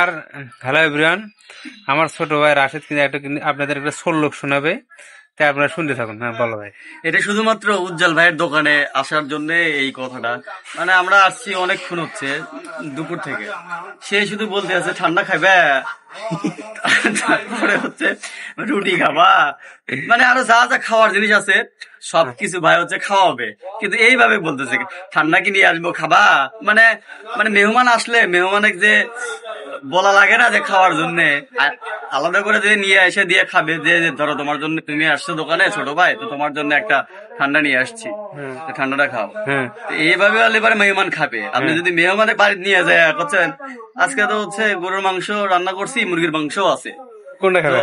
আর hello everyone, আমার ছোট ভাই রাশেদ কিন্তু আপনাদের একটা লোক শোনাবে, তাই আপনারা শুনতে থাকুন। হ্যাঁ বলো ভাই। এটা শুধুমাত্র উজ্জ্বল ভাইয়ের দোকানে আসার জন্য এই কথাটা, মানে আমরা আসছি অনেকক্ষণ হচ্ছে দুপুর থেকে, সে শুধু বলতে আছে ঠান্ডা খাবে, তারপরে হচ্ছে রুটি খাবা, মানে আরো যা যা খাওয়ার জিনিস আছে সবকিছু ভাই হচ্ছে খাওয়াবে, কিন্তু এইভাবে বলতেছে ঠান্ডা কি নিয়ে আসবো খাবা, মানে মানে মেহমান আসলে মেহমানে যে বলা লাগে না যে খাওয়ার জন্য আলাদা করে যে নিয়ে এসে দিয়ে খাবে, যে ধরো তোমার জন্য তুমি আসছো দোকানে ছোট ভাই, তো তোমার জন্য একটা ঠান্ডা নিয়ে আসছি, ঠান্ডাটা খাও। এইভাবে হলে এবারে মেহমান খাবে। আপনি যদি মেহমানের বাড়ি নিয়ে যায় করছেন আজকে তো হচ্ছে গরুর মাংস রান্না করছি, মুরগির মাংস আছে, কোনটা খাবে?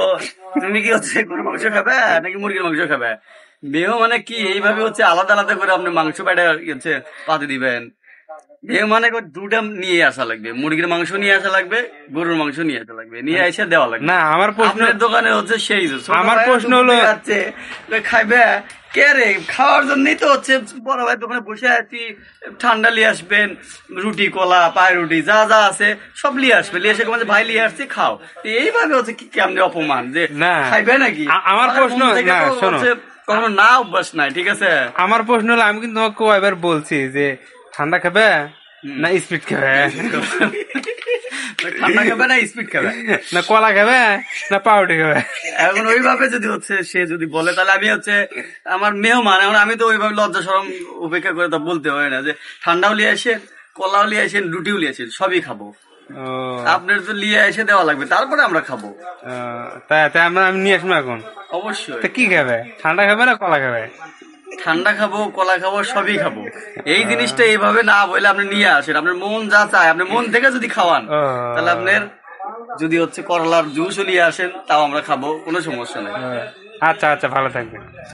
তুমি কি হচ্ছে গরুর মাংস খাবে নাকি মুরগির মাংস খাবে? মেহমানে কি এইভাবে হচ্ছে আলাদা আলাদা করে আপনি মাংস পাইটা হচ্ছে পাতে দিবেন? মেহমানে দুটা নিয়ে আসা লাগবে, মুরগির মাংস নিয়ে আসা লাগবে, গরুর মাংস নিয়ে আসা লাগবে, নিয়ে এসে দেওয়া লাগবে। না, আমার প্রশ্ন, আপনার দোকানে হচ্ছে সেই আমার প্রশ্ন হলো খাইবে কে রে? খাওয়ার জন্যই তো হচ্ছে বড় ভাই দোকানে বসে আছি, ঠান্ডা নিয়ে আসবেন, রুটি কলা পায় রুটি যা যা আছে সব নিয়ে আসবে, নিয়ে এসে ভাই নিয়ে আসছি খাও। এইভাবে হচ্ছে কি কেমনি অপমান যে খাইবে নাকি? আমার প্রশ্ন না, শোনো, কখনো না অভ্যাস নাই, ঠিক আছে? আমার প্রশ্ন হলো, আমি কিন্তু তোমাকে কয়েকবার বলছি যে ঠান্ডা খাবে না স্পিড খাবে, ঠান্ডা খাবে না স্পিড খাবে, না কলা খাবে না পাউরুটি খাবে। এখন ওইভাবে যদি হচ্ছে সে যদি বলে, তাহলে আমি হচ্ছে আমার মেহমান, এখন আমি তো ওইভাবে লজ্জা শরম উপেক্ষা করে তো বলতে হয় না যে ঠান্ডাও লিয়ে আসেন, কলাও লিয়ে আসেন, রুটিও লিয়ে আসেন, সবই খাবো। আপনার তো লিয়ে এসে দেওয়া লাগবে, তারপরে আমরা খাবো। তাই আমি নিয়ে আসবো এখন। অবশ্যই। কি খাবে? ঠান্ডা খাবে না কলা খাবে? ঠান্ডা খাবো, কলা খাবো, সবই খাবো। এই জিনিসটা এইভাবে না বলে আপনি নিয়ে আসেন, আপনার মন যা চায় আপনি মন থেকে যদি খাওয়ান, তাহলে আপনার যদি হচ্ছে করলার জুসও নিয়ে আসেন, তাও আমরা খাবো, কোনো সমস্যা নেই। আচ্ছা আচ্ছা, ভালো থাকবে।